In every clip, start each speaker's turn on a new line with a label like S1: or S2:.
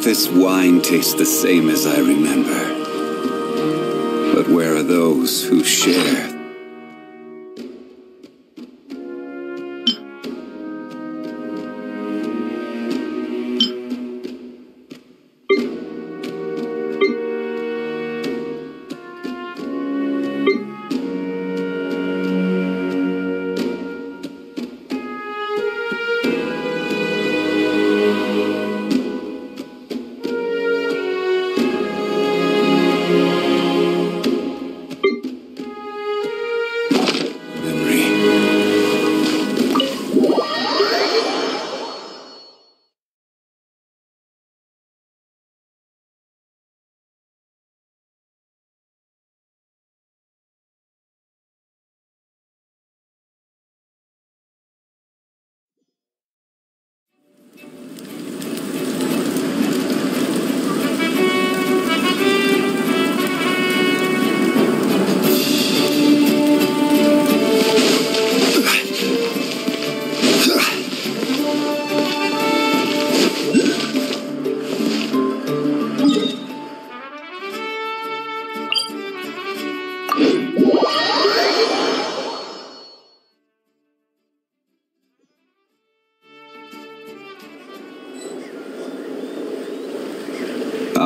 S1: Osmanthus wine tastes the same as I remember. But where are those who share?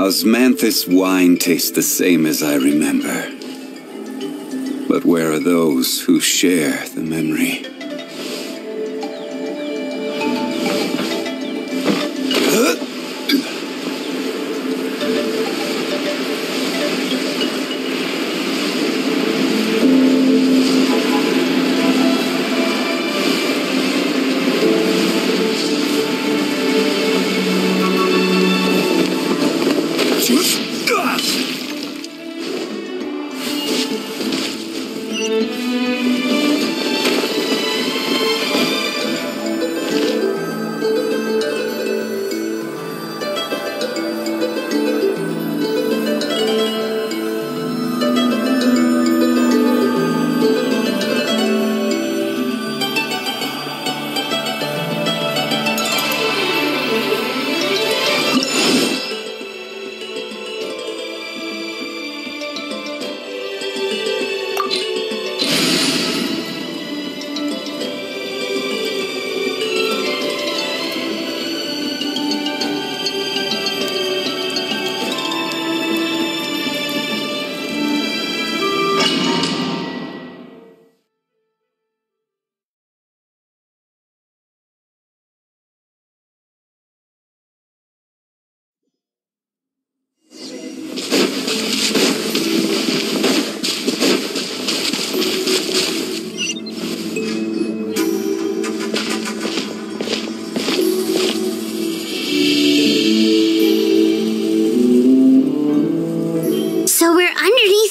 S1: Osmanthus wine tastes the same as I remember. But where are those who share the memory?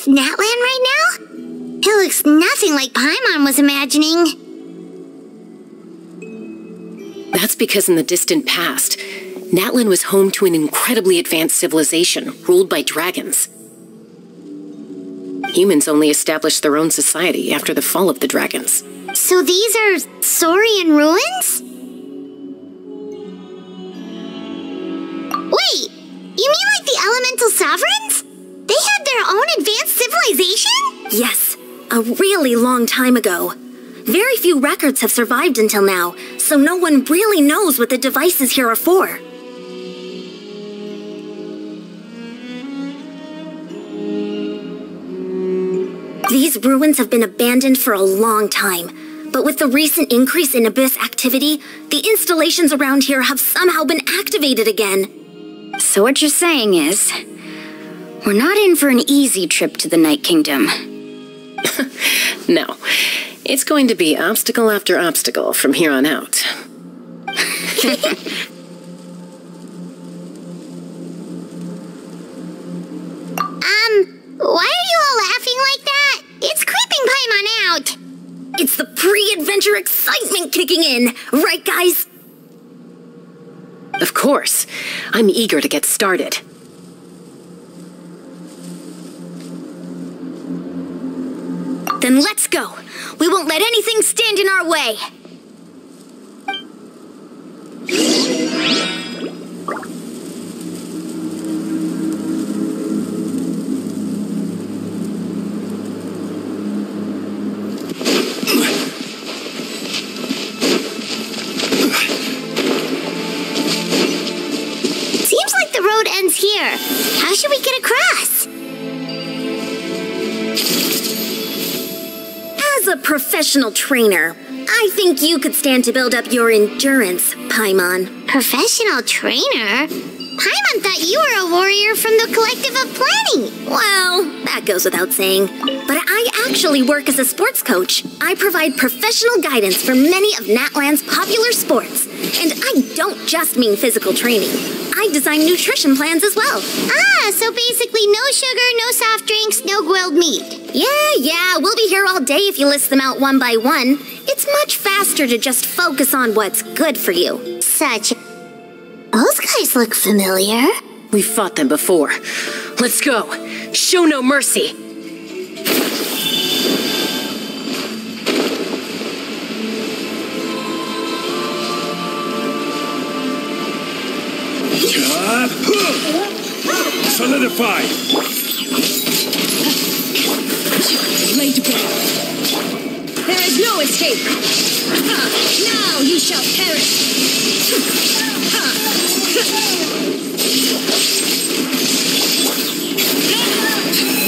S2: Natlan right now? It looks nothing like Paimon was imagining.
S3: That's because in the distant past, Natlan was home to an incredibly advanced civilization ruled by dragons. Humans only established their own society after the fall of the dragons.
S2: So these are Saurian ruins? Wait, you mean like the elemental sovereigns? They had their own advanced civilization?
S4: Yes, a really long time ago. Very few records have survived until now, so no one really knows what the devices here are for. These ruins have been abandoned for a long time, but with the recent increase in Abyss activity, the installations around here have somehow been activated again.
S5: So what you're saying is, we're not in for an easy trip to the Night Kingdom.
S3: No, it's going to be obstacle after obstacle from here on out.
S2: Why are you all laughing like that? It's creeping Paimon out.
S4: It's the pre-adventure excitement kicking in, right guys?
S3: Of course. I'm eager to get started.
S4: Then let's go. We won't let anything stand in our way.
S2: here. How should we get across?
S4: As a professional trainer, I think you could stand to build up your endurance, Paimon.
S2: Professional trainer? Paimon thought you were a warrior from the Collective of Planning.
S4: Well, that goes without saying. But I actually work as a sports coach. I provide professional guidance for many of Natlan's popular sports. And I don't just mean physical training. I design nutrition plans as well.
S2: Ah, so basically no sugar, no soft drinks, no grilled meat.
S4: Yeah, we'll be here all day if you list them out one by one. It's much faster to just focus on what's good for you.
S2: Those guys look familiar.
S3: We fought them before. Let's go. Show no mercy.
S1: Solidify!
S3: Laid bare. There is no escape. Now you shall perish.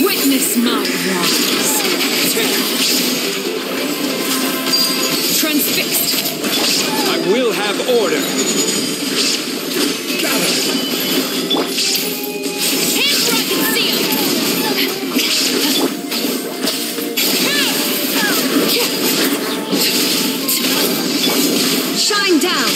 S3: Witness my rise. Transfixed.
S1: I will have order.
S3: Shine down!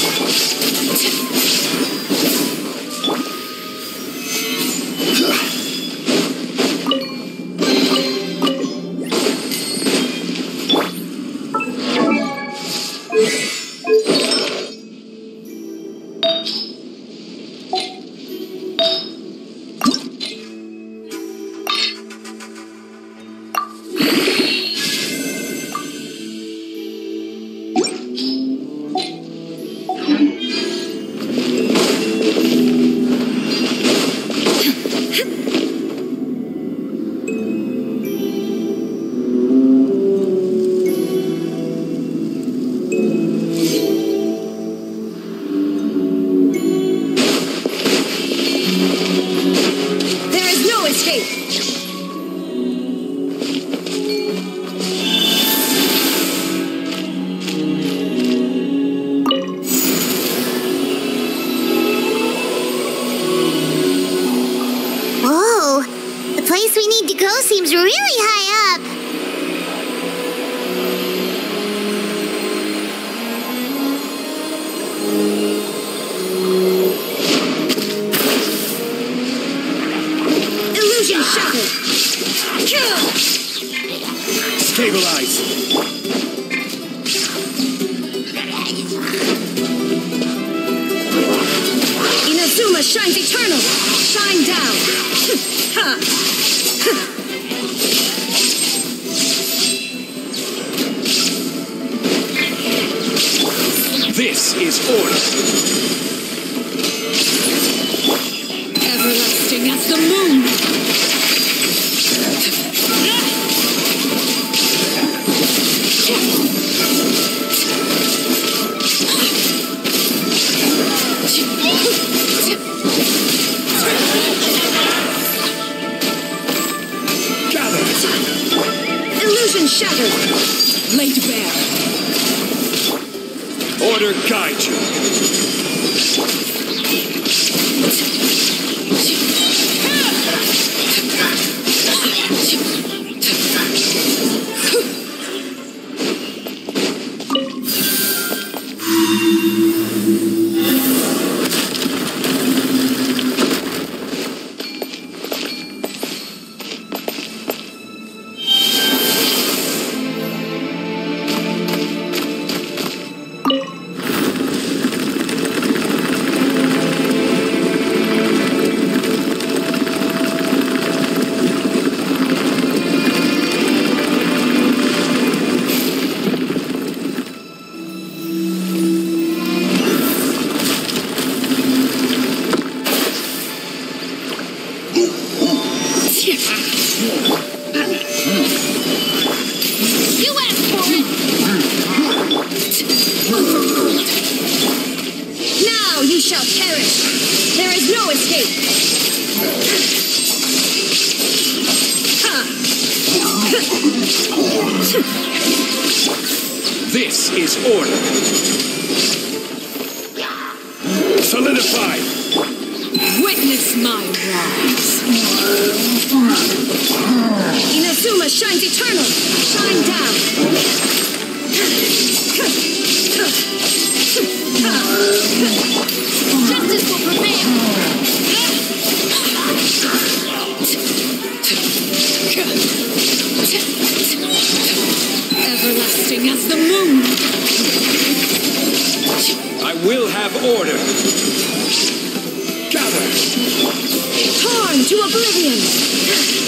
S2: Seems really high up.
S3: Illusion shattered.
S1: Stabilize.
S3: Inazuma shines eternal. Shine down.
S1: This is order.
S3: Everlasting as the moon.
S1: Gather.
S3: Illusion shattered. Laid bare.
S1: Order guide you.
S6: This is order. Solidify.
S7: Witness my rise. Inazuma shines eternal. Shine down. Justice will prevail. Everlasting as the moon.
S6: I will have order. Gather.
S7: Torn to oblivion.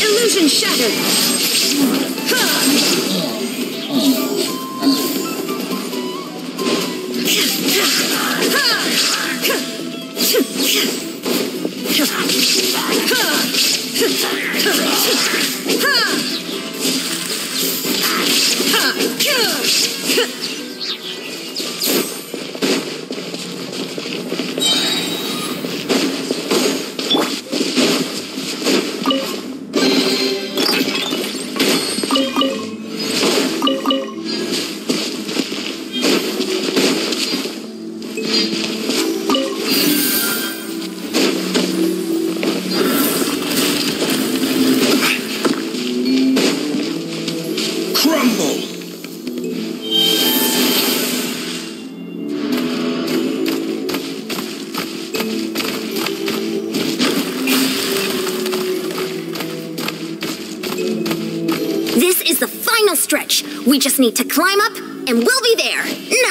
S7: Illusion shattered.
S4: Stretch. We just need to climb up, and we'll be there.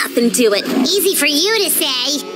S4: Nothing to it.
S2: Easy for you to say.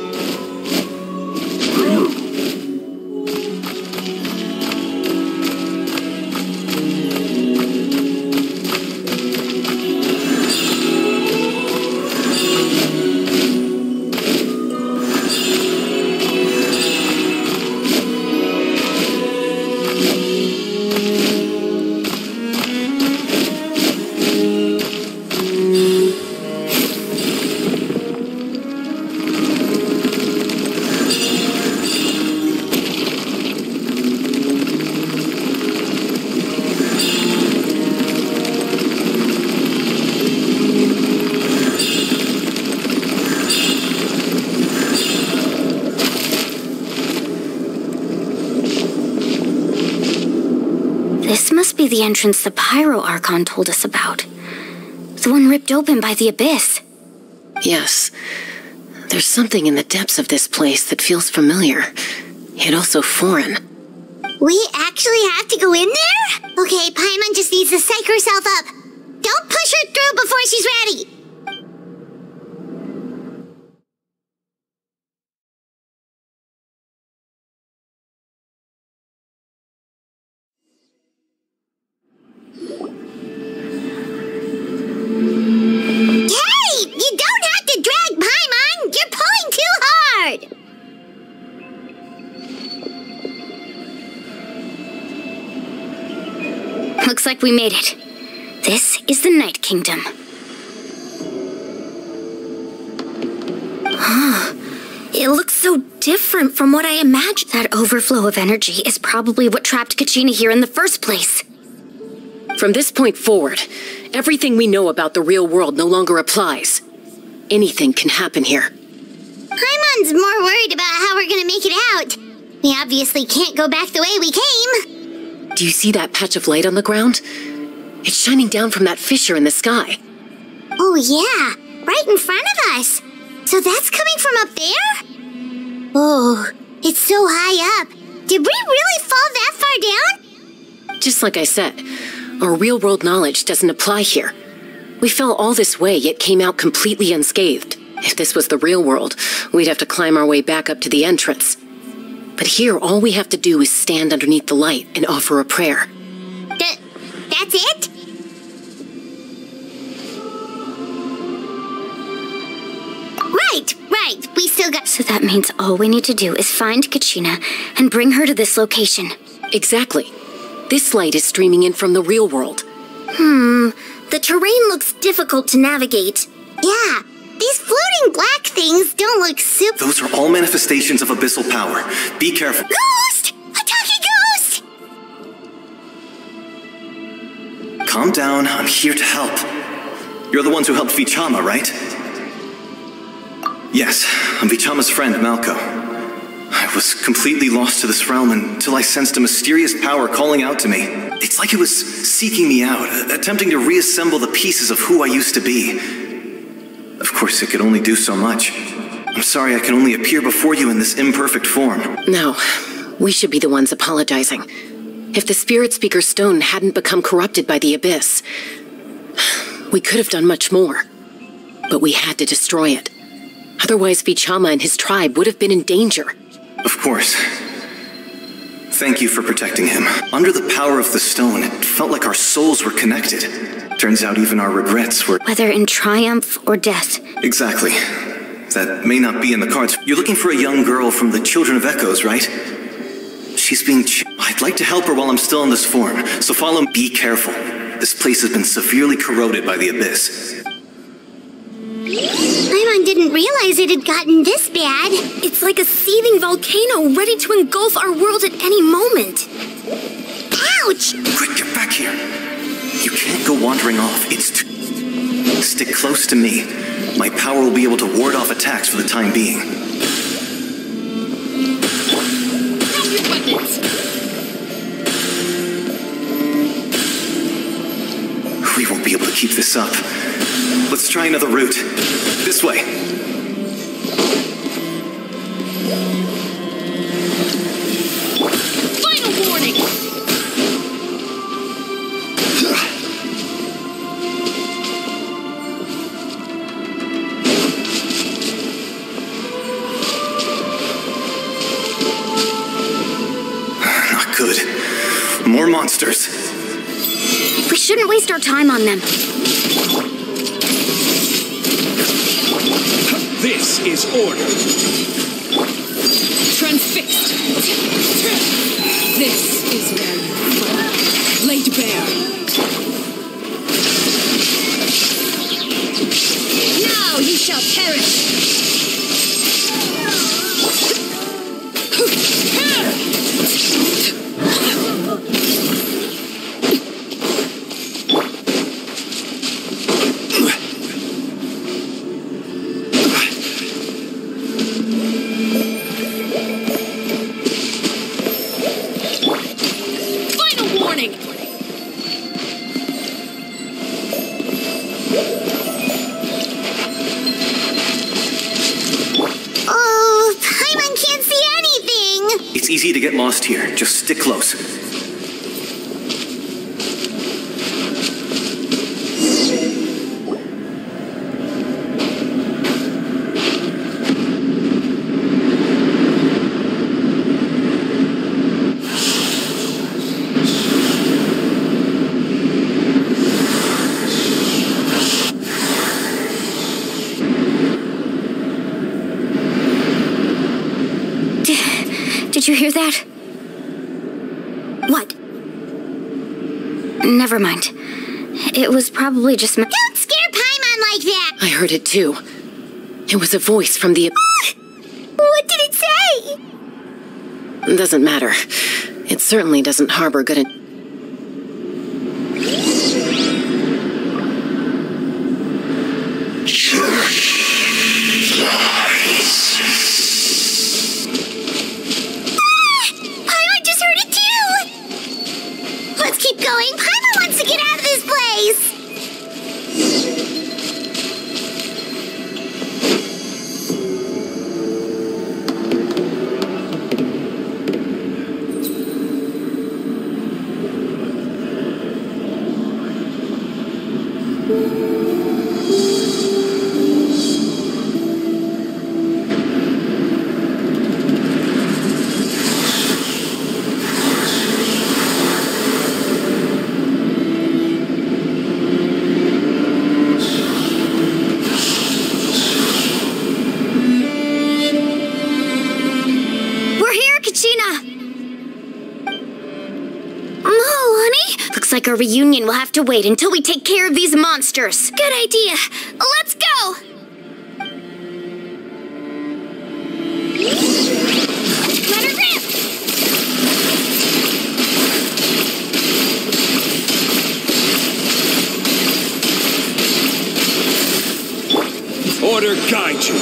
S5: This must be the entrance the Pyro Archon told us about. The one ripped open by the Abyss.
S3: Yes. There's something in the depths of this place that feels familiar, yet also foreign.
S2: We actually have to go in there? Okay, Paimon just needs to psych herself up. Don't push her through before she's ready.
S5: Looks like we made it. This is the Night Kingdom.
S4: It looks so different from what I imagined.
S5: That overflow of energy is probably what trapped Kachina here in the first place.
S3: From this point forward, everything we know about the real world no longer applies. Anything can happen here.
S2: Paimon's more worried about how we're gonna make it out. We obviously can't go back the way we came.
S3: Do you see that patch of light on the ground? It's shining down from that fissure in the sky.
S2: Oh yeah, right in front of us. So that's coming from up there? Oh, it's so high up. Did we really fall that far down?
S3: Just like I said, our real-world knowledge doesn't apply here. We fell all this way, yet came out completely unscathed. If this was the real world, we'd have to climb our way back up to the entrance. But here, all we have to do is stand underneath the light and offer a prayer.
S2: That's it? Right. We still got...
S5: So that means all we need to do is find Kachina and bring her to this location.
S3: Exactly. This light is streaming in from the real world.
S4: The terrain looks difficult to navigate.
S2: Yeah, these floating black things don't look super...
S8: Those are all manifestations of abyssal power. Be careful.
S2: Ghost! A talking ghost!
S8: Calm down, I'm here to help. You're the ones who helped Vichama, right? Yes, I'm Vichama's friend, Malko. I was completely lost to this realm until I sensed a mysterious power calling out to me. It's like it was seeking me out, attempting to reassemble the pieces of who I used to be. Of course, it could only do so much. I'm sorry I can only appear before you in this imperfect form.
S3: No, we should be the ones apologizing. If the Spirit Speaker's stone hadn't become corrupted by the Abyss, we could have done much more. But we had to destroy it. Otherwise, Vichama and his tribe would have been in danger.
S8: Of course. Thank you for protecting him. Under the power of the stone, it felt like our souls were connected. Turns out even our regrets were...
S5: Whether in triumph or death.
S8: Exactly. That may not be in the cards. You're looking for a young girl from the Children of Echoes, right? She's being... I'd like to help her while I'm still in this form, so follow me. Be careful. This place has been severely corroded by the Abyss.
S2: Paimon didn't realize it had gotten this bad.
S4: It's like a seething volcano ready to engulf our world at any moment.
S2: Ouch!
S8: Quick, get back here. You can't go wandering off. It's too... Stick close to me. My power will be able to ward off attacks for the time being.
S7: Drop your weapons!
S8: We won't be able to keep this up. Let's try another route. This way.
S7: Final warning!
S8: Not good. More monsters.
S5: We shouldn't waste our time on them.
S6: This is order.
S7: Transfixed! This is where you fall. Laid bare. Now you shall perish!
S8: It's easy to get lost here. Just stick close.
S5: Did you hear that?
S4: What?
S5: Never mind. It was probably just
S2: Don't scare Paimon like that!
S3: I heard it too. It was a voice from the...
S2: What did it say?
S3: It doesn't matter. It certainly doesn't harbor good...
S2: Going. Paimon wants to get out of this place!
S5: Like our reunion will have to wait until we take care of these monsters.
S4: Good idea. Let's go! Let her rip!
S6: guide you.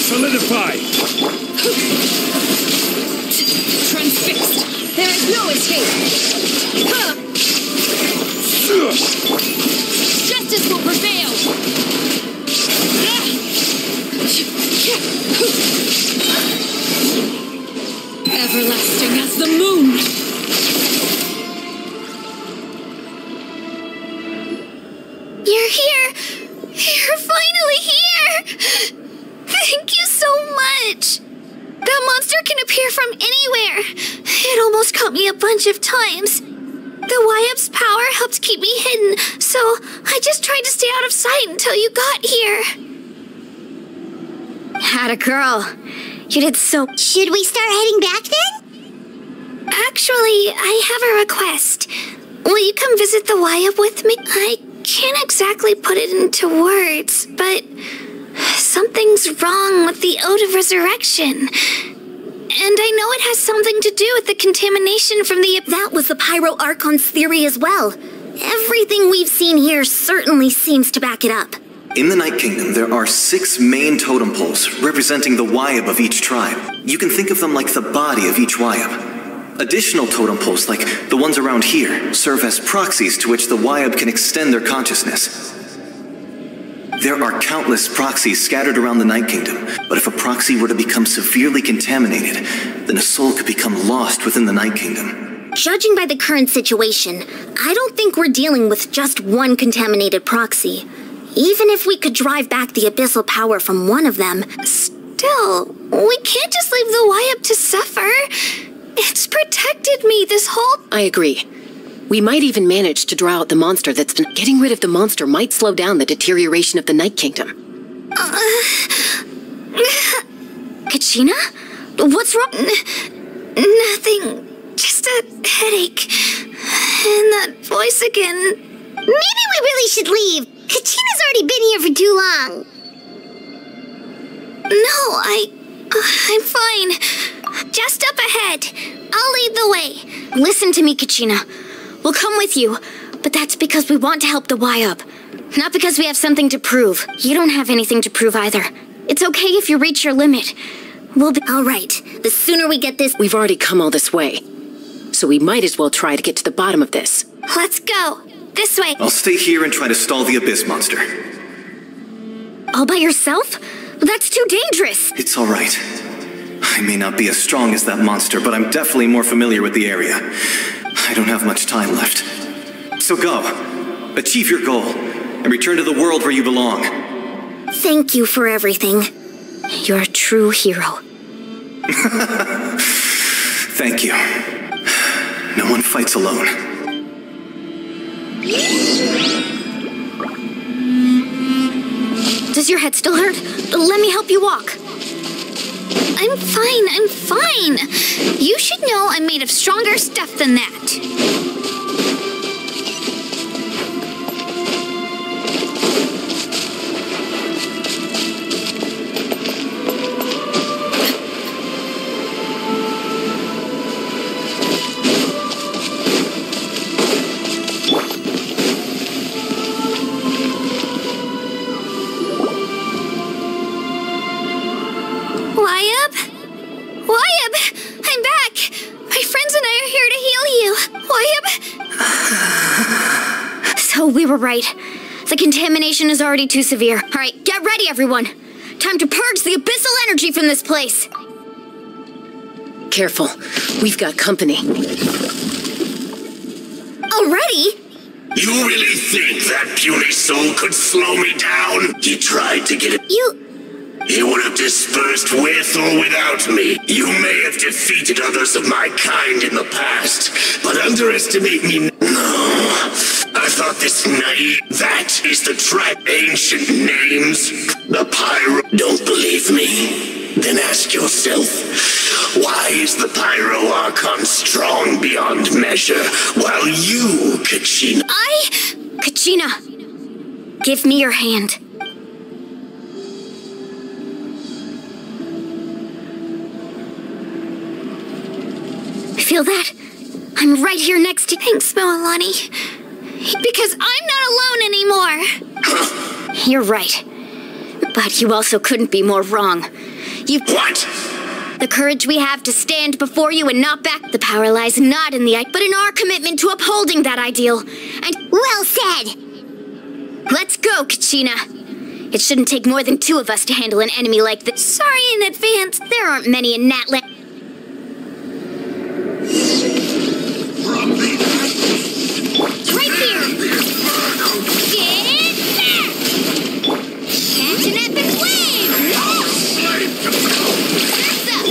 S6: Solidify.
S7: Transfixed. There is no escape. Justice will prevail. Everlasting as the moon.
S4: You're here! You're finally here! Thank you so much! That monster can appear from anywhere. It almost caught me a bunch of times. The YUP's power helped keep me hidden, so I just tried to stay out of sight until you got here.
S5: Atta girl. You did so...
S2: Should we start heading back then?
S4: Actually, I have a request. Will you come visit the YUP with me? I can't exactly put it into words, but something's wrong with the Ode of Resurrection. And I know it has something to do with the contamination from the... That was the Pyro Archon's theory as well. Everything we've seen here certainly seems to back it up.
S8: In the Night Kingdom, there are 6 main totem poles representing the YUP of each tribe. You can think of them like the body of each YUP. Additional totem poles, like the ones around here, serve as proxies to which the YUP can extend their consciousness. There are countless proxies scattered around the Night Kingdom, but if a proxy were to become severely contaminated, then a soul could become lost within the Night Kingdom.
S4: Judging by the current situation, I don't think we're dealing with just one contaminated proxy. Even if we could drive back the abyssal power from one of them, still, we can't just leave the YUP to suffer. It's protected me this whole...
S3: I agree. We might even manage to draw out the monster that's been... Getting rid of the monster might slow down the deterioration of the Night Kingdom.
S5: Kachina? What's wrong?
S4: Nothing. Just a headache. And that voice again.
S2: Maybe we really should leave. Kachina's already been here for too long.
S4: No, I'm fine. Just up ahead. I'll lead the way.
S5: Listen to me, Kachina. We'll come with you, but that's because we want to help the YUP. Not because we have something to prove. You don't have anything to prove either. It's okay if you reach your limit. We'll be...
S4: All right. The sooner we get this...
S3: We've already come all this way, so we might as well try to get to the bottom of this.
S4: Let's go. This way.
S8: I'll stay here and try to stall the Abyss monster.
S5: All by yourself? That's too dangerous.
S8: It's all right. I may not be as strong as that monster, but I'm definitely more familiar with the area. I don't have much time left. So go. Achieve your goal, and return to the world where you belong.
S4: Thank you for everything.
S5: You're a true hero.
S8: Thank you. No one fights alone.
S5: Does your head still hurt? Let me help you walk.
S4: I'm fine. You should know I'm made of stronger stuff than that. YUP! I'm back! My friends and I are here to heal you. YUP!
S5: So we were right. The contamination is already too severe. All right, get ready, everyone. Time to purge the abyssal energy from this place.
S3: Careful. We've got company.
S4: Already?
S9: You really think that puny soul could slow me down? He tried to get it. He would have dispersed with or without me. You may have defeated others of my kind in the past, but underestimate me no. I thought this naive... That is the tribe ancient names. The Pyro... Don't believe me? Then ask yourself, why is the Pyro Archon strong beyond measure, while you, Kachina...
S5: Kachina, give me your hand. Feel that? I'm right here next to...
S4: Thanks, Mualani. Because I'm not alone anymore.
S5: You're right. But you also couldn't be more wrong.
S9: What?
S5: The courage we have to stand before you and not back. The power lies not in the but in our commitment to upholding that ideal. And
S2: Well said!
S5: let's go, Kachina. It shouldn't take more than 2 of us to handle an enemy like this. Sorry in advance, there aren't many in Natlan. Right here! Get in there! Catch an epic wave! That's up!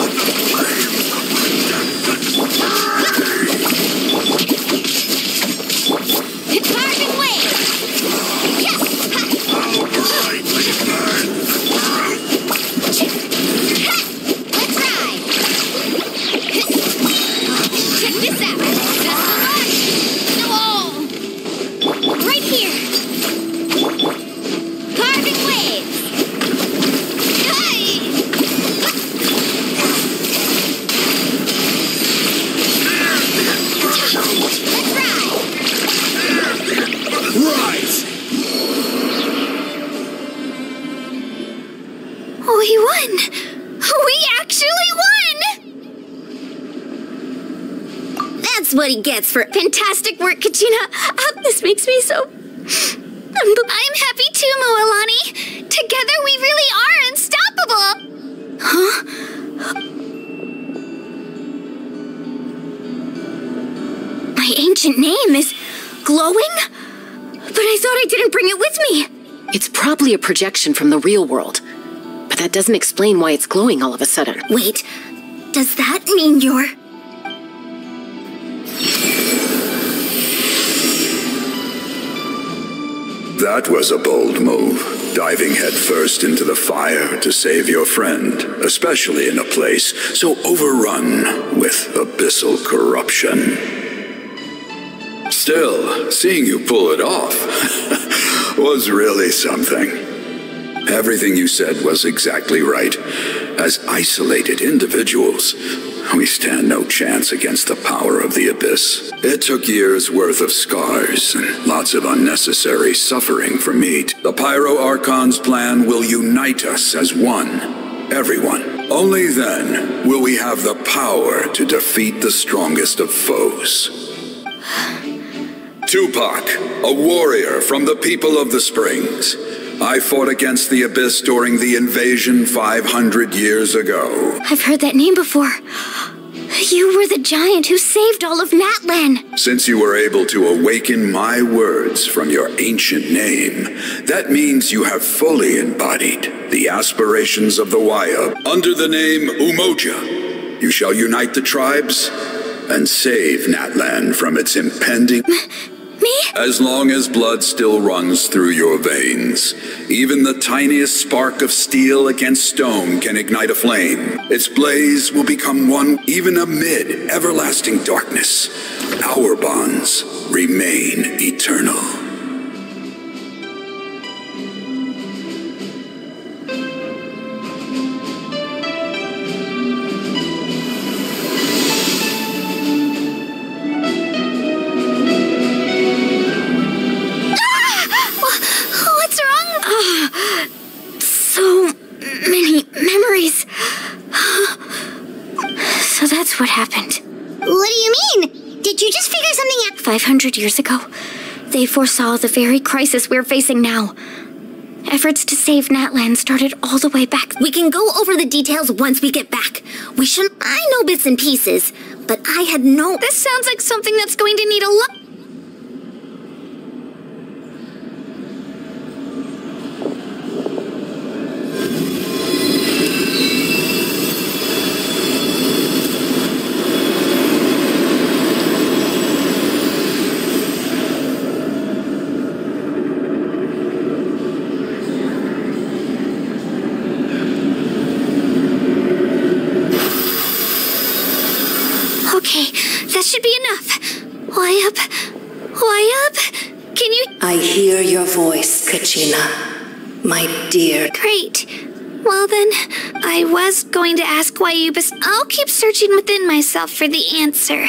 S5: Carving wave! Yeah! Let's ride! Check this out! Right here! Carving waves! Hey! Let's ride!
S6: Rise!
S5: We won! We actually won!
S4: That's what he gets for...
S5: Fantastic work, Kachina. This makes me so... I'm happy too, Mualani. Together we really are unstoppable. Huh? My ancient name is glowing? But I thought I didn't bring it with me.
S3: It's probably a projection from the real world. But that doesn't explain why it's glowing all of a sudden.
S4: Wait, does that mean you're...
S10: That was a bold move, diving headfirst into the fire to save your friend, especially in a place so overrun with abyssal corruption. Still, seeing you pull it off was really something. Everything you said was exactly right. As isolated individuals, we stand no chance against the power of the Abyss. It took years' worth of scars and lots of unnecessary suffering for me. The Pyro Archon's plan will unite us as one. Everyone. Only then will we have the power to defeat the strongest of foes. Tupac, a warrior from the people of the Springs. I fought against the Abyss during the invasion 500 years ago.
S5: I've heard that name before. You were the giant who saved all of Natlan.
S10: Since you were able to awaken my words from your ancient name, that means you have fully embodied the aspirations of the Wayab. Under the name Umoja, you shall unite the tribes and save Natlan from its impending...
S5: Me?
S10: As long as blood still runs through your veins, even the tiniest spark of steel against stone can ignite a flame. Its blaze will become one even amid everlasting darkness. Our bonds remain eternal.
S5: So that's what happened.
S2: What do you mean? Did you just figure something out?
S5: 500 years ago, they foresaw the very crisis we're facing now. Efforts to save Natlan started all the way back.
S4: We can go over the details once we get back. We shouldn't... I know bits and pieces, but I had no...
S5: This sounds like something that's going to need a lot... Okay, that should be enough. Wayab? Can you...
S11: I hear your voice, Kachina. My dear...
S5: Great. Well then, I was going to ask Wayab, but I'll keep searching within myself for the answer.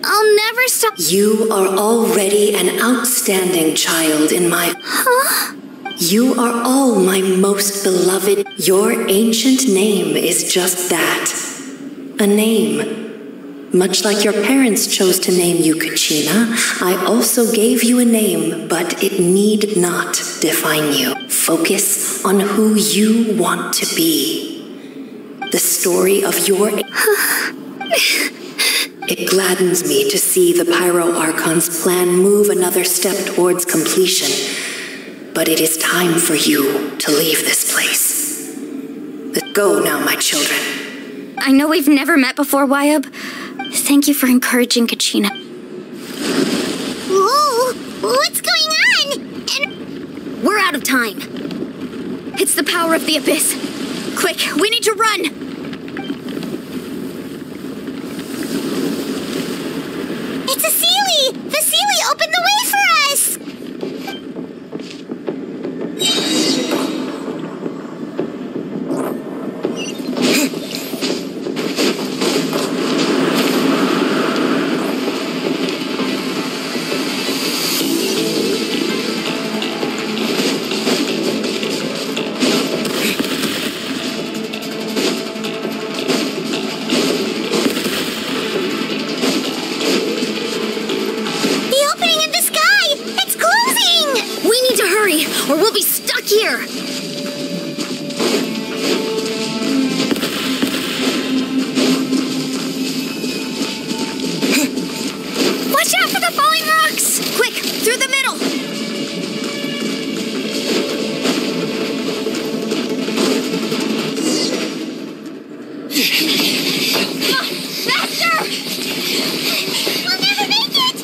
S5: I'll never stop...
S11: You are already an outstanding child in my...
S5: Huh?
S11: You are all my most beloved. Your ancient name is just that. A name. Much like your parents chose to name you Kachina, I also gave you a name, but it need not define you. Focus on who you want to be. The story of your... It gladdens me to see the Pyro Archon's plan move another step towards completion. But it is time for you to leave this place. Let's go now, my children.
S5: I know we've never met before, Wyabb. Thank you for encouraging Kachina.
S2: Whoa! What's going on?
S5: And we're out of time. It's the power of the Abyss. Quick, we need to run!
S2: It's a Seelie! The Seelie opened the way for us!
S5: Or we'll be stuck here! Watch out for the falling rocks! Quick, through the middle! Faster!
S2: We'll never make it!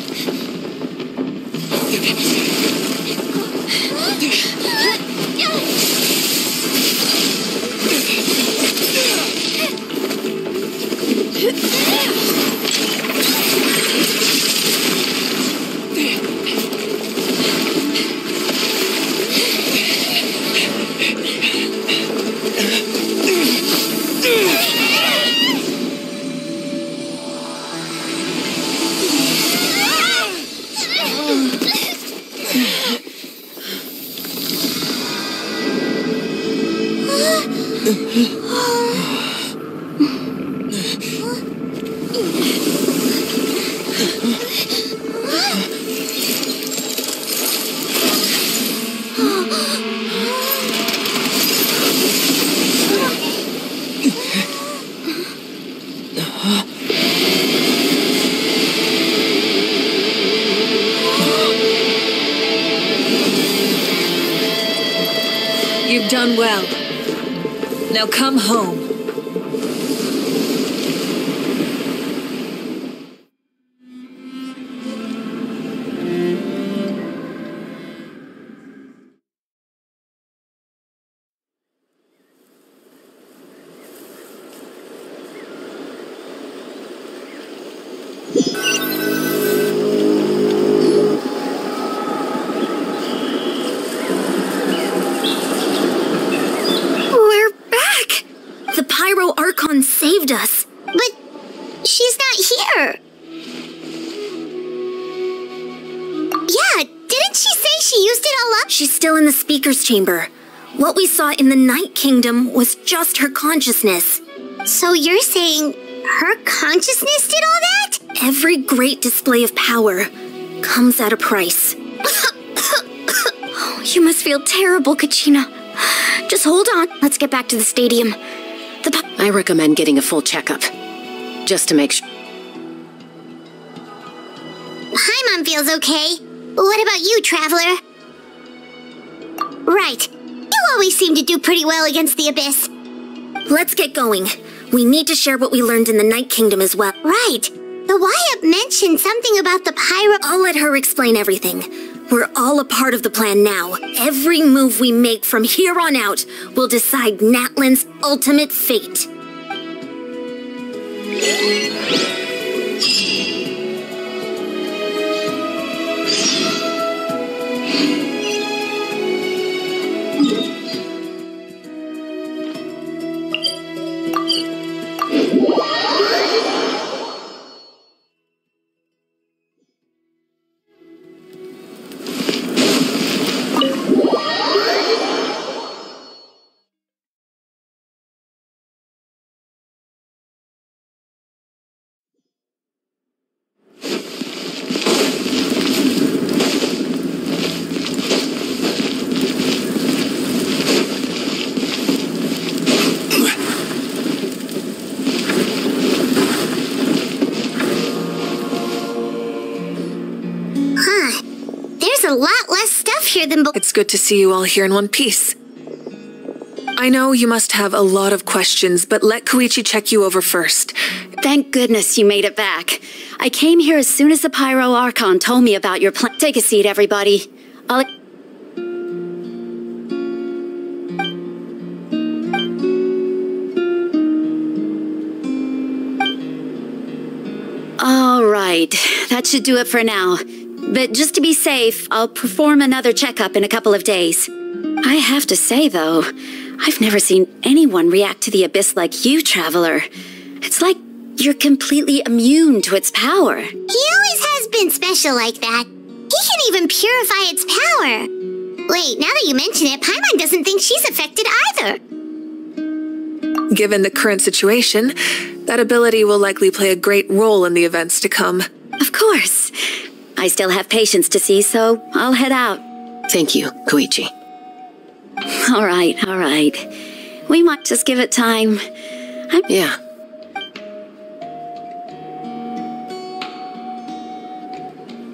S7: You've done well. Now come home.
S5: Archon saved us.
S2: But she's not here. Yeah, didn't she say she used it all up?
S5: She's still in the speaker's chamber. What we saw in the Night Kingdom was just her consciousness.
S2: So you're saying her consciousness did all that?
S5: Every great display of power comes at a price. You must feel terrible, Kachina. Just hold on. Let's get back to the stadium.
S3: I recommend getting a full checkup, just to make sure.
S2: Paimon feels okay. What about you, Traveler? Right. You always seem to do pretty well against the Abyss.
S5: Let's get going. We need to share what we learned in the Night Kingdom as well.
S2: Right. The Wyabb mentioned something about the Pyro...
S5: I'll let her explain everything. We're all a part of the plan now. Every move we make from here on out will decide Natlan's ultimate fate.
S2: There's a lot less stuff here than
S12: It's good to see you all here in one piece. I know you must have a lot of questions, but let Koichi check you over first.
S13: Thank goodness you made it back. I came here as soon as the Pyro Archon told me about your plan. Take a seat, everybody. All right, that should do it for now. But just to be safe, I'll perform another checkup in a couple of days. I have to say, though, I've never seen anyone react to the Abyss like you, Traveler. It's like you're completely immune to its power.
S2: He always has been special like that. He can even purify its power. Wait, now that you mention it, Paimon doesn't think she's affected either.
S12: Given the current situation, that ability will likely play a great role in the events to come.
S13: Of course. I still have patients to see, so I'll head out.
S3: Thank you, Koichi.
S13: All right. We might just give it time.
S3: Yeah.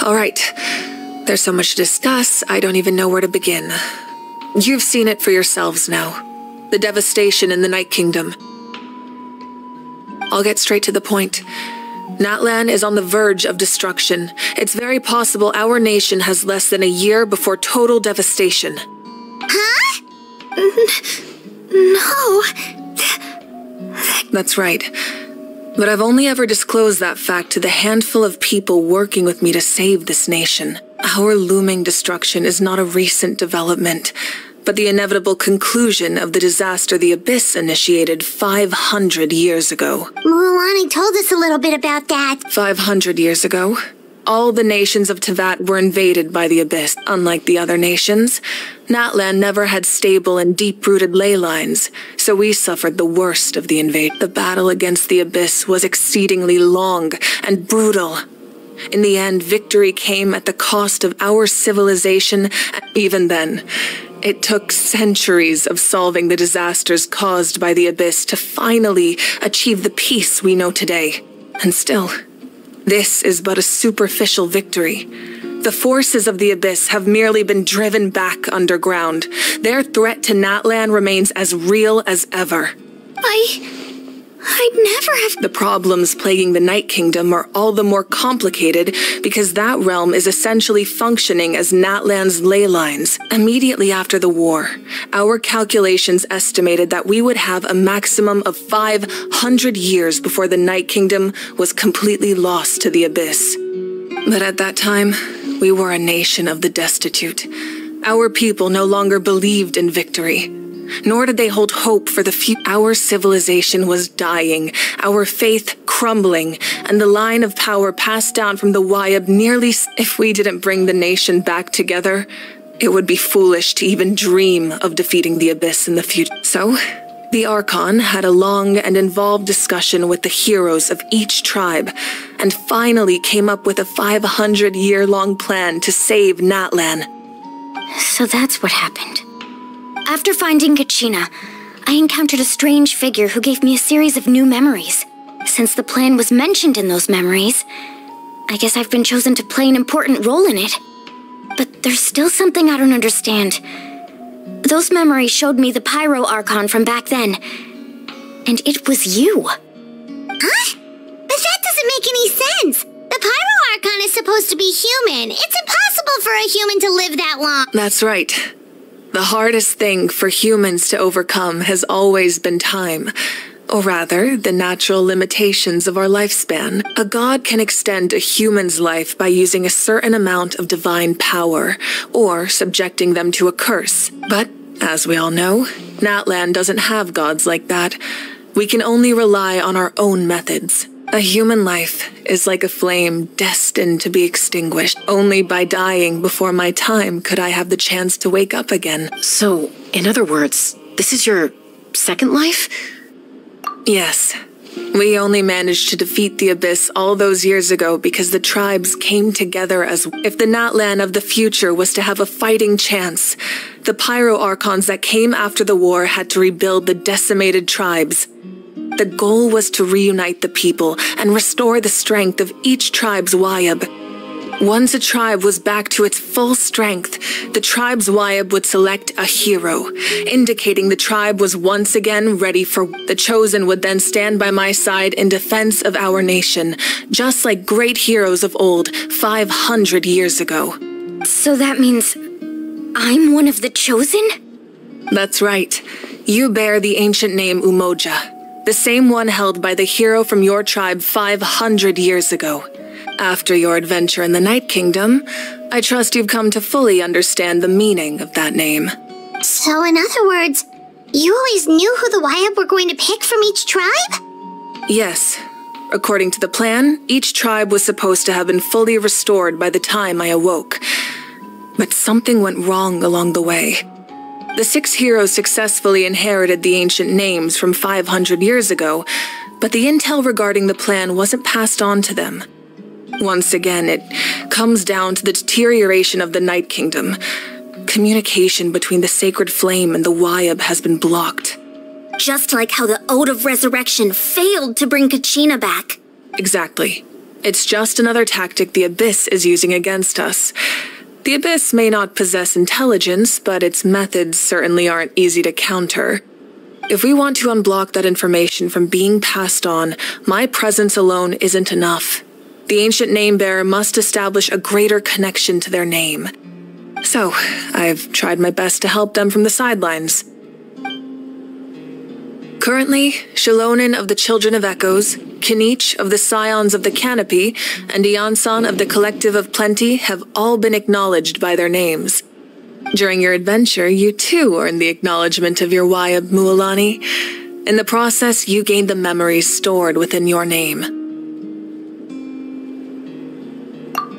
S12: All right. There's so much to discuss, I don't even know where to begin. You've seen it for yourselves now. The devastation in the Night Kingdom. I'll get straight to the point. Natlan is on the verge of destruction. It's very possible our nation has less than a year before total devastation.
S2: Huh? No.
S12: That's right. But I've only ever disclosed that fact to the handful of people working with me to save this nation. Our looming destruction is not a recent development, but the inevitable conclusion of the disaster the Abyss initiated 500 years ago.
S2: Mualani told us a little bit about that.
S12: 500 years ago, all the nations of Teyvat were invaded by the Abyss. Unlike the other nations, Natlan never had stable and deep-rooted ley lines, so we suffered the worst of the invasion. The battle against the Abyss was exceedingly long and brutal. In the end, victory came at the cost of our civilization. Even then, it took centuries of solving the disasters caused by the Abyss to finally achieve the peace we know today. And still, this is but a superficial victory. The forces of the Abyss have merely been driven back underground. Their threat to Natlan remains as real as ever.
S2: I'd never have...
S12: The problems plaguing the Night Kingdom are all the more complicated because that realm is essentially functioning as Natlan's ley lines. Immediately after the war, our calculations estimated that we would have a maximum of 500 years before the Night Kingdom was completely lost to the Abyss. But at that time, we were a nation of the destitute. Our people no longer believed in victory. Nor did they hold hope for the future. Our civilization was dying, our faith crumbling, and the line of power passed down from the Wayab nearly... If we didn't bring the nation back together, it would be foolish to even dream of defeating the Abyss in the future. So, the Archon had a long and involved discussion with the heroes of each tribe, and finally came up with a 500-year-long plan to save Natlan.
S5: So that's what happened. After finding Kachina, I encountered a strange figure who gave me a series of new memories. Since the plan was mentioned in those memories, I guess I've been chosen to play an important role in it. But there's still something I don't understand. Those memories showed me the Pyro Archon from back then, and it was you.
S2: Huh? But that doesn't make any sense. The Pyro Archon is supposed to be human. It's impossible for a human to live that long.
S12: That's right. The hardest thing for humans to overcome has always been time, or rather, the natural limitations of our lifespan. A god can extend a human's life by using a certain amount of divine power, or subjecting them to a curse. But, as we all know, Natlan doesn't have gods like that. We can only rely on our own methods. A human life is like a flame destined to be extinguished. Only by dying before my time could I have the chance to wake up again.
S3: So, in other words, this is your second life?
S12: Yes. We only managed to defeat the Abyss all those years ago because the tribes came together as... If the Natlan of the future was to have a fighting chance, the Pyro Archons that came after the war had to rebuild the decimated tribes. The goal was to reunite the people and restore the strength of each tribe's Wayab. Once a tribe was back to its full strength, the tribe's Wyab would select a hero, indicating the tribe was once again ready for. The Chosen would then stand by my side in defense of our nation, just like great heroes of old 500 years ago.
S5: So that means I'm one of the Chosen?
S12: That's right. You bear the ancient name Umoja, the same one held by the hero from your tribe 500 years ago. After your adventure in the Night Kingdom, I trust you've come to fully understand the meaning of that name.
S2: So in other words, you always knew who the Wyab were going to pick from each tribe?
S12: Yes. According to the plan, each tribe was supposed to have been fully restored by the time I awoke. But something went wrong along the way. The 6 heroes successfully inherited the ancient names from 500 years ago, but the intel regarding the plan wasn't passed on to them. Once again, it comes down to the deterioration of the Night Kingdom. Communication between the Sacred Flame and the Wyab has been blocked.
S4: Just like how the Ode of Resurrection failed to bring Kachina back.
S12: Exactly. It's just another tactic the Abyss is using against us. The Abyss may not possess intelligence, but its methods certainly aren't easy to counter. If we want to unblock that information from being passed on, my presence alone isn't enough. The ancient name-bearer must establish a greater connection to their name. So, I've tried my best to help them from the sidelines. Currently, Shilonin of the Children of Echoes, Kinich of the Scions of the Canopy, and Iansan of the Collective of Plenty have all been acknowledged by their names. During your adventure, you too earned the acknowledgement of your Wyab Mualani. In the process, you gained the memories stored within your name.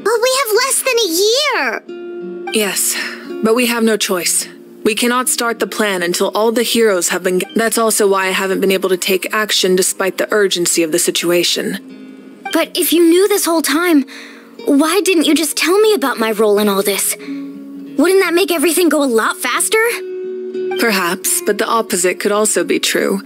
S2: But we have less than a year!
S12: Yes, but we have no choice. We cannot start the plan until all the heroes have been. That's also why I haven't been able to take action despite the urgency of the situation.
S5: But if you knew this whole time, why didn't you just tell me about my role in all this? Wouldn't that make everything go a lot faster?
S12: Perhaps, but the opposite could also be true.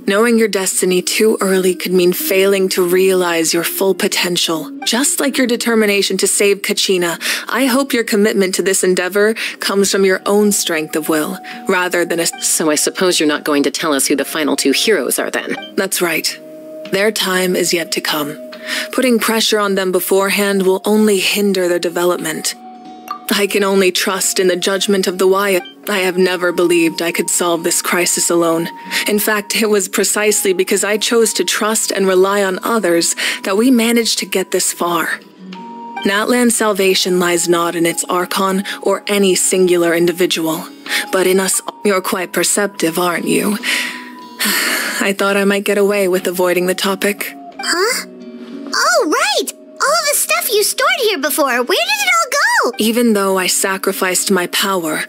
S12: Knowing your destiny too early could mean failing to realize your full potential. Just like your determination to save Kachina, I hope your commitment to this endeavor comes from your own strength of will, rather than a...
S3: So I suppose you're not going to tell us who the final 2 heroes are then?
S12: That's right. Their time is yet to come. Putting pressure on them beforehand will only hinder their development. I can only trust in the judgment of the Wyab. I have never believed I could solve this crisis alone. In fact, it was precisely because I chose to trust and rely on others that we managed to get this far. Natlan's salvation lies not in its Archon or any singular individual, but in us. You're quite perceptive, aren't you? I thought I might get away with avoiding the topic.
S2: Huh? Oh, right! All of the stuff you stored here before, where did it all go?
S12: Even though I sacrificed my power,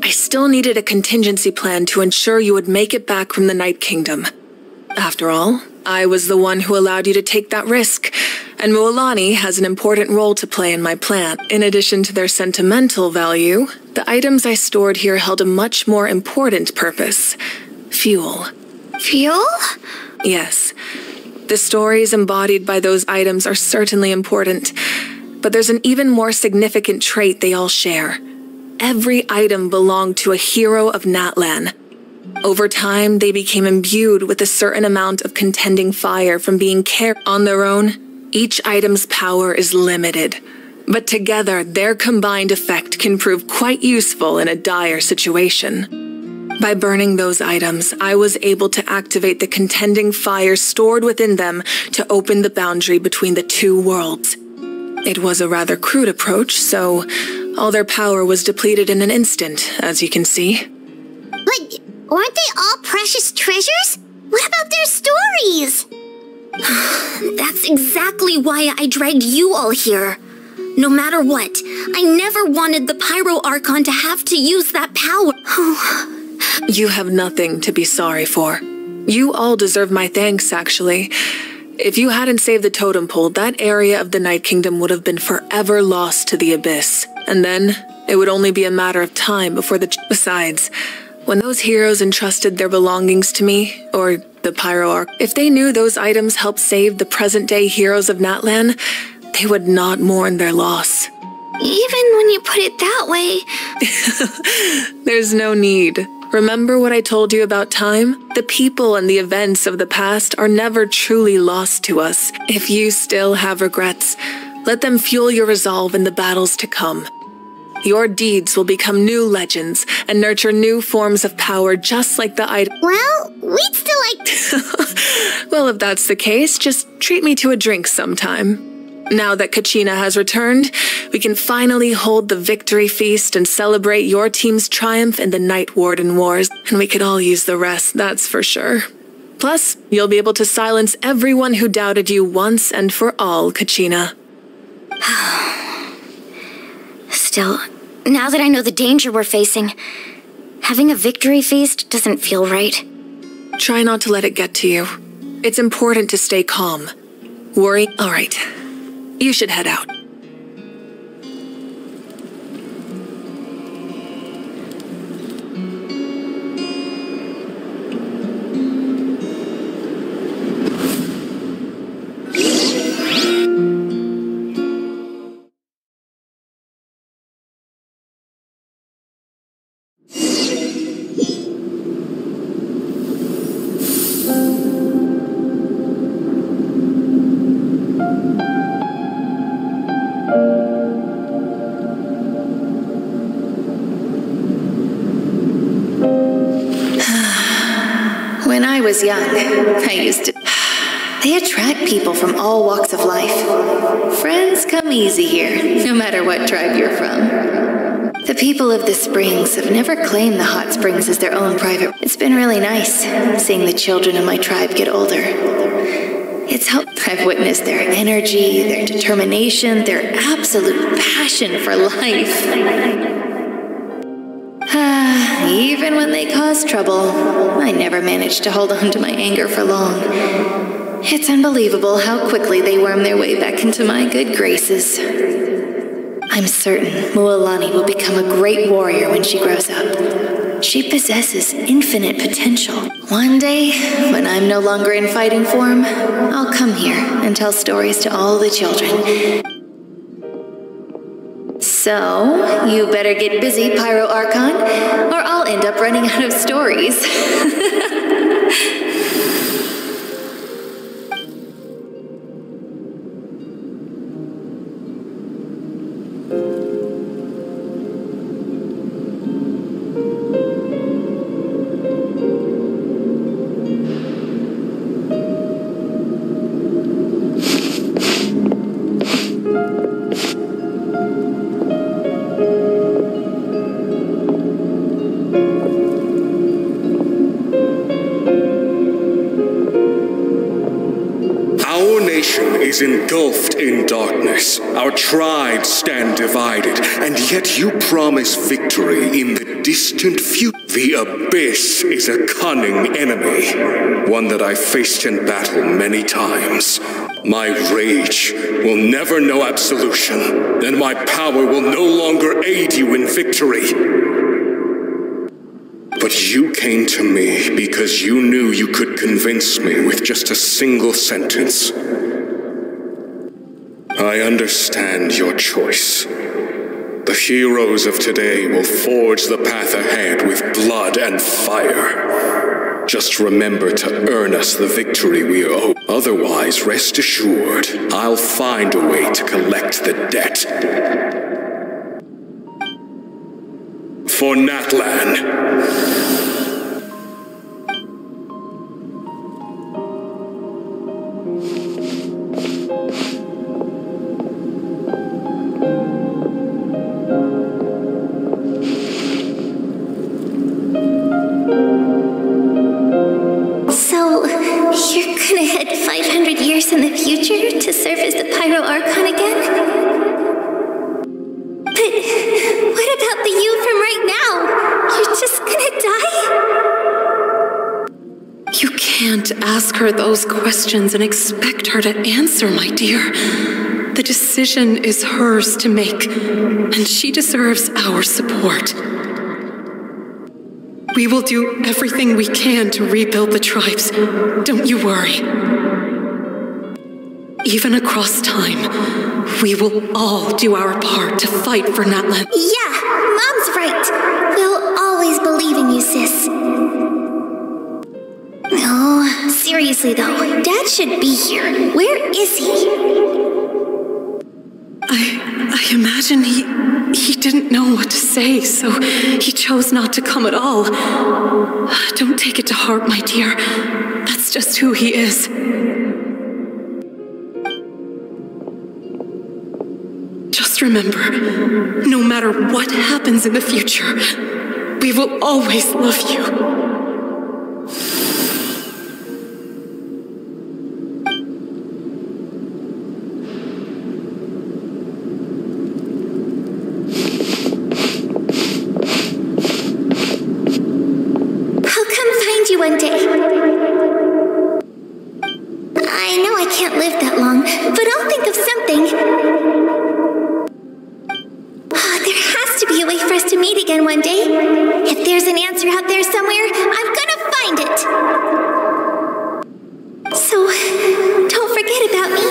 S12: I still needed a contingency plan to ensure you would make it back from the Night Kingdom. After all, I was the one who allowed you to take that risk, and Mualani has an important role to play in my plan. In addition to their sentimental value, the items I stored here held a much more important purpose: fuel.
S5: Fuel?
S12: Yes. The stories embodied by those items are certainly important, but there's an even more significant trait they all share. Every item belonged to a hero of Natlan. Over time, they became imbued with a certain amount of contending fire from being carried on their own. Each item's power is limited, but together their combined effect can prove quite useful in a dire situation. By burning those items, I was able to activate the contending fire stored within them to open the boundary between the 2 worlds. It was a rather crude approach, so all their power was depleted in an instant, as you can see.
S2: But aren't they all precious treasures? What about their stories?
S4: That's exactly why I dragged you all here. No matter what, I never wanted the Pyro Archon to have to use that power.
S12: You have nothing to be sorry for. You all deserve my thanks, actually. If you hadn't saved the totem pole, that area of the Night Kingdom would have been forever lost to the Abyss. And then, it would only be a matter of time before the... Besides, when those heroes entrusted their belongings to me, or the Pyro Arc, if they knew those items helped save the present-day heroes of Natlan, they would not mourn their loss.
S5: Even when you put it that way...
S12: There's no need. Remember what I told you about time? The people and the events of the past are never truly lost to us. If you still have regrets, let them fuel your resolve in the battles to come. Your deeds will become new legends and nurture new forms of power just like the item.
S2: Well, we'd still like...
S12: Well, if that's the case, just treat me to a drink sometime. Now that Kachina has returned, we can finally hold the victory feast and celebrate your team's triumph in the Night Warden Wars, and we could all use the rest, that's for sure. Plus, you'll be able to silence everyone who doubted you once and for all, Kachina.
S5: Still, now that I know the danger we're facing, having a victory feast doesn't feel right.
S12: Try not to let it get to you. It's important to stay calm. Worry? All right. You should head out.
S11: When I was young, I used to... They attract people from all walks of life. Friends come easy here, no matter what tribe you're from. The people of the Springs have never claimed the hot springs as their own private... It's been really nice, seeing the children of my tribe get older. It's helped. I've witnessed their energy, their determination, their absolute passion for life. Even when they cause trouble, I never managed to hold on to my anger for long. It's unbelievable how quickly they worm their way back into my good graces. I'm certain Mualani will become a great warrior when she grows up. She possesses infinite potential. One day, when I'm no longer in fighting form, I'll come here and tell stories to all the children. So, you better get busy, Pyro Archon, or I'll end up running out of stories.
S6: Is engulfed in darkness. Our tribes stand divided, and yet you promise victory in the distant future. The Abyss is a cunning enemy, one that I faced in battle many times. My rage will never know absolution, and my power will no longer aid you in victory. But you came to me because you knew you could convince me with just a single sentence. I understand your choice. The heroes of today will forge the path ahead with blood and fire. Just remember to earn us the victory we owe. Otherwise, rest assured, I'll find a way to collect the debt. For Natlan.
S11: In the future to serve as the Pyro Archon again? But what about the you from right now? You're just gonna die?
S3: You can't ask her those questions and expect her to answer, my dear. The decision is hers to make, and she deserves our support. We will do everything we can to rebuild the tribes. Don't you worry.
S11: even across time, we will all do our part to fight for Natlan.
S4: Yeah, Mom's right. We'll always believe in you, sis. No, seriously though, Dad should be here. Where is he?
S11: I imagine he didn't know what to say, so he chose not to come at all. Don't take it to heart, my dear. That's just who he is. Just remember, no matter what happens in the future, we will always love you.
S4: One day. I know I can't live that long, but I'll think of something. Oh, there has to be a way for us to meet again one day. If there's an answer out there somewhere, I'm gonna find it. So, don't forget about me.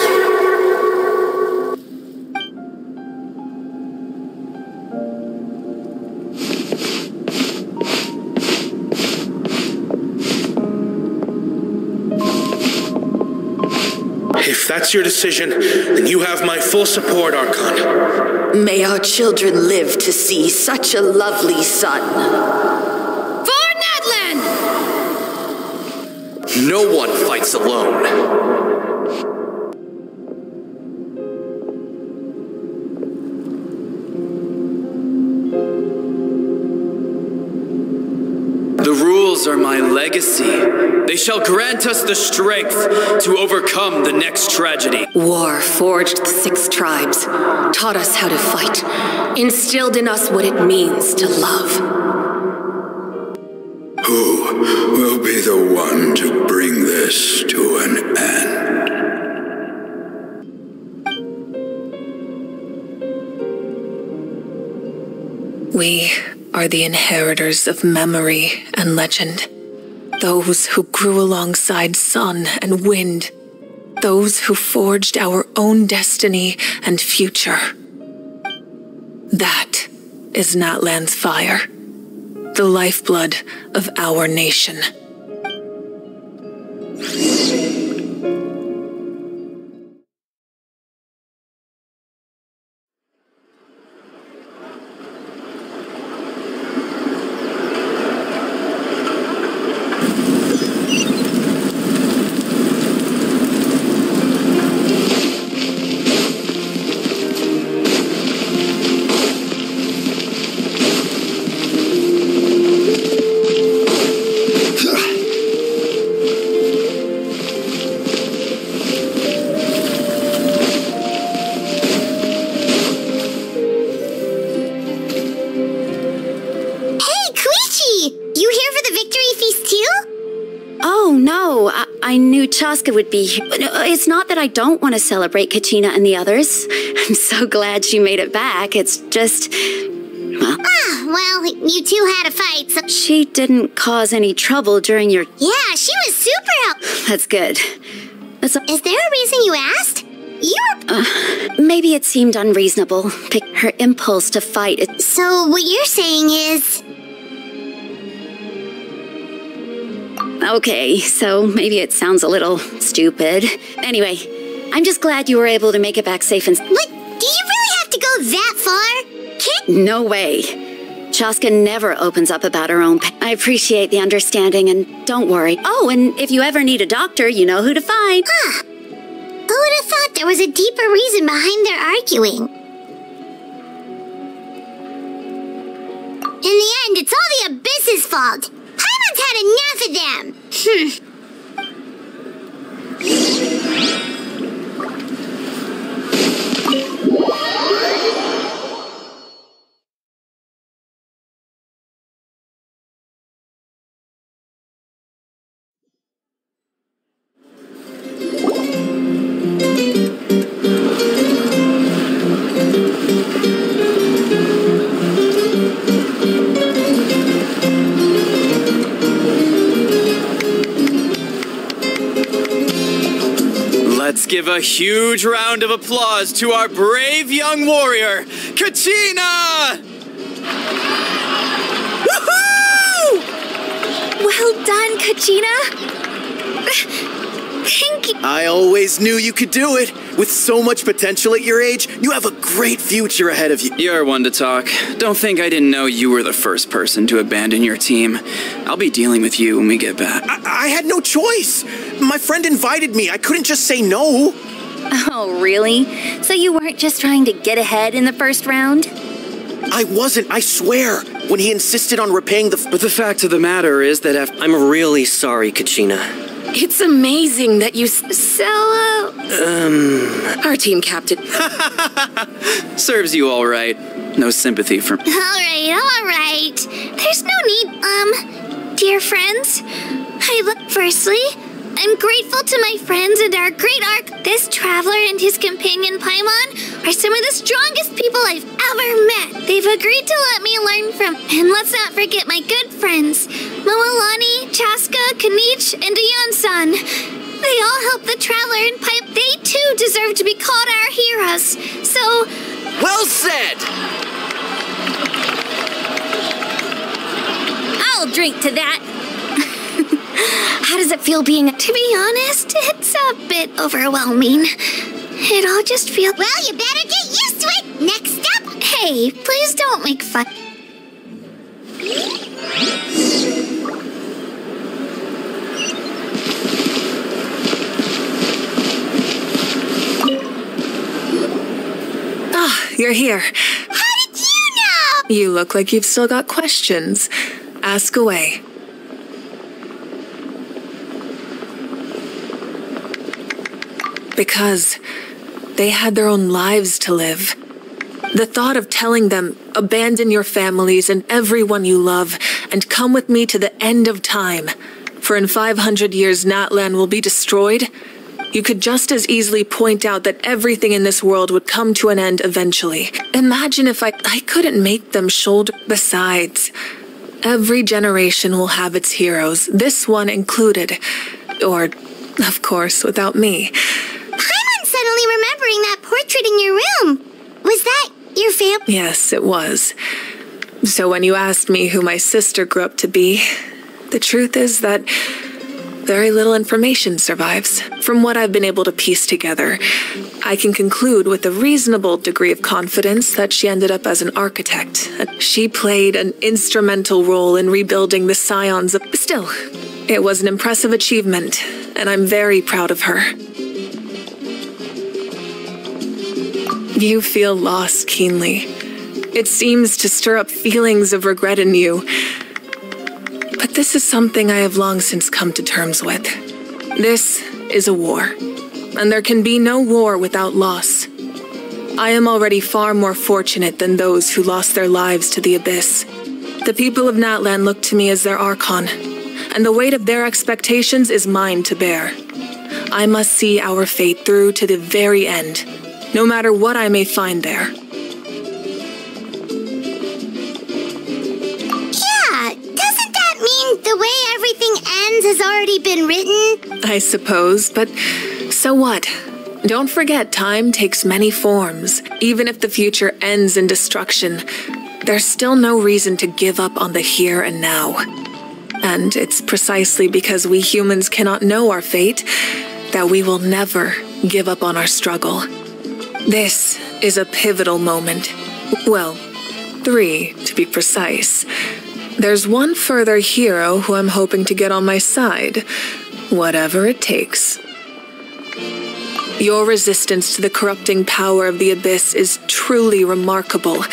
S6: If that's your decision, then you have my full support, Archon.
S14: May our children live to see such a lovely son.
S7: For Natlan!
S8: No one fights alone.
S15: The rules are my legacy. They shall grant us the strength to overcome the next tragedy.
S11: War forged the 6 tribes, taught us how to fight, instilled in us what it means to love.
S10: Who will be the one to bring this to an end?
S12: We are the inheritors of memory and legend. Those who grew alongside sun and wind. Those who forged our own destiny and future. That is Natlan's fire. The lifeblood of our nation.
S13: I knew Chaska would be here. It's not that I don't want to celebrate Kachina and the others. I'm so glad she made it back. It's just... well...
S2: well, you two had a fight, so...
S13: She didn't cause any trouble during your...
S2: Yeah, she was super helpful.
S13: That's good.
S2: Is there a reason you asked?
S13: Maybe it seemed unreasonable. Her impulse to fight...
S2: So what you're saying is...
S13: Okay, so maybe it sounds a little stupid. Anyway, I'm just glad you were able to make it back safe and...
S2: What? Do you really have to go that far?
S13: No way. Chaska never opens up about her own pain. I appreciate the understanding, and don't worry. Oh, and if you ever need a doctor, you know who to find.
S2: Huh. Who would have thought there was a deeper reason behind their arguing? In the end, it's all the Abyss's fault. Paimon's had enough of them!
S15: Let's give a huge round of applause to our brave young warrior, Kachina!
S5: Woohoo! Well done, Kachina. Thank you.
S16: I always knew you could do it. With so much potential at your age, you have a great future ahead of you.
S15: You're one to talk. Don't think I didn't know you were the first person to abandon your team. I'll be dealing with you when we get back.
S16: I had no choice. My friend invited me. I couldn't just say no.
S4: Oh, really? So you weren't just trying to get ahead in the first round?
S16: I wasn't, I swear. When he insisted on repaying the...
S17: But the fact of the matter is that I'm really sorry, Kachina.
S12: It's amazing that you... Our team captain.
S15: Serves you all right. No sympathy for...
S2: All right. There's no need, dear friends. Firstly, I'm grateful to my friends and our great Ark. This traveler and his companion Paimon are some of the strongest people I've ever met. They've agreed to let me learn from... And let's not forget my good friends, Mualani, Chaska, Kinich, and Dayon-san. They all helped the traveler and Pipe. They too deserve to be called our heroes. So...
S16: Well said!
S4: I'll drink to that.
S2: How does it feel being... To be honest, it's a bit overwhelming. It all just feels... Well, you better get used to it! Next up... Hey, please don't make fun...
S12: You're here.
S2: How did you know?
S12: You look like you've still got questions. Ask away. Because they had their own lives to live. The thought of telling them, abandon your families and everyone you love, and come with me to the end of time, for in 500 years Natlan will be destroyed, you could just as easily point out that everything in this world would come to an end eventually. Imagine if I couldn't make them shoulder... Besides, every generation will have its heroes, this one included. Or, of course, without me.
S2: Paimon's suddenly remembering that portrait in your room. Was that your family?
S12: Yes, it was. So when you asked me who my sister grew up to be, the truth is that very little information survives. From what I've been able to piece together, I can conclude with a reasonable degree of confidence that she ended up as an architect. She played an instrumental role in rebuilding the scions of... Still, it was an impressive achievement, and I'm very proud of her. You feel loss keenly. It seems to stir up feelings of regret in you. But this is something I have long since come to terms with. This is a war, and there can be no war without loss. I am already far more fortunate than those who lost their lives to the Abyss. The people of Natlan look to me as their Archon, and the weight of their expectations is mine to bear. I must see our fate through to the very end, no matter what I may find there.
S2: The way everything ends has already been written?
S12: I suppose, but so what? Don't forget, time takes many forms. Even if the future ends in destruction, there's still no reason to give up on the here and now. And it's precisely because we humans cannot know our fate that we will never give up on our struggle. This is a pivotal moment. Well, 3 to be precise. There's one further hero who I'm hoping to get on my side, whatever it takes. Your resistance to the corrupting power of the Abyss is truly remarkable.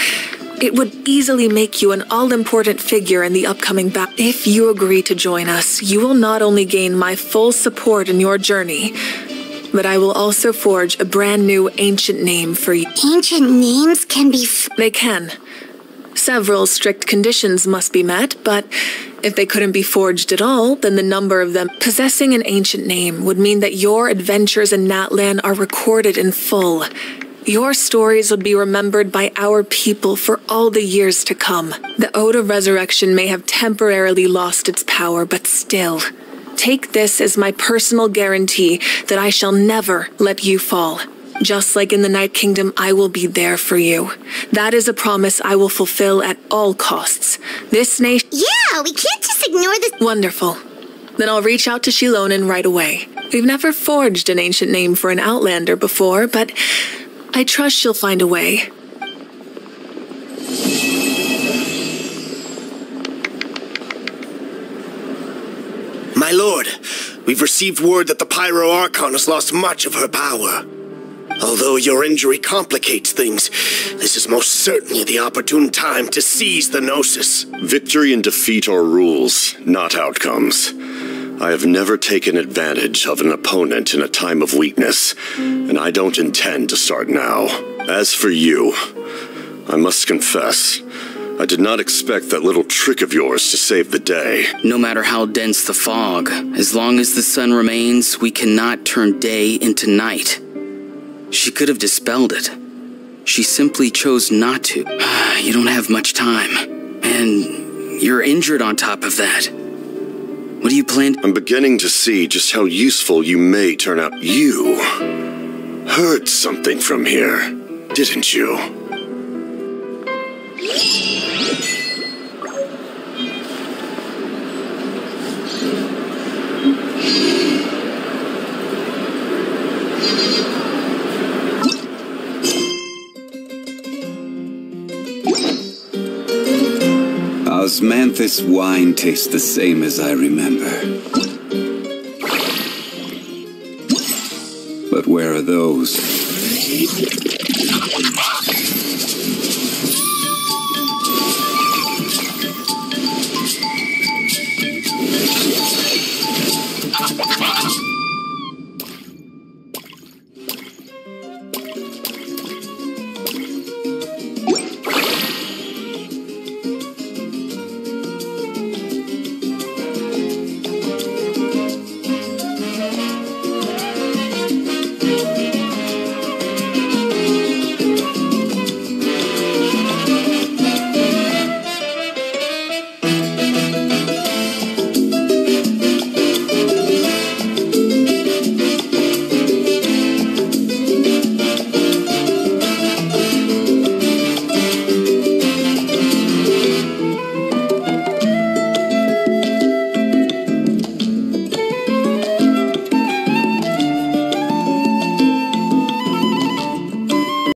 S12: It would easily make you an all-important figure in the upcoming battle. If you agree to join us, you will not only gain my full support in your journey, but I will also forge a brand new ancient name for you.
S2: Ancient names can be...
S12: They can. Several strict conditions must be met, but if they couldn't be forged at all, then the number of them. Possessing an ancient name would mean that your adventures in Natlan are recorded in full. Your stories would be remembered by our people for all the years to come. The Ode of Resurrection may have temporarily lost its power, but still, Take this as my personal guarantee that I shall never let you fall. Just like in the Night Kingdom, I will be there for you. That is a promise I will fulfill at all costs. This nation—
S2: Yeah, we can't just ignore this—
S12: Wonderful. Then I'll reach out to Shilonen right away. We've never forged an ancient name for an Outlander before, but I trust she'll find a way.
S18: My lord, we've received word that the Pyro Archon has lost much of her power. Although your injury complicates things, this is most certainly the opportune time to seize the Gnosis.
S19: Victory and defeat are rules, not outcomes. I have never taken advantage of an opponent in a time of weakness, and I don't intend to start now. As for you, I must confess, I did not expect that little trick of yours to save the day.
S15: No matter how dense the fog, as long as the sun remains, we cannot turn day into night. She could have dispelled it. She simply chose not to. You don't have much time. And you're injured on top of that. What do you plan?
S19: I'm beginning to see just how useful you may turn out. You heard something from here, didn't you?
S1: Osmanthus wine tastes the same as I remember. But where are those?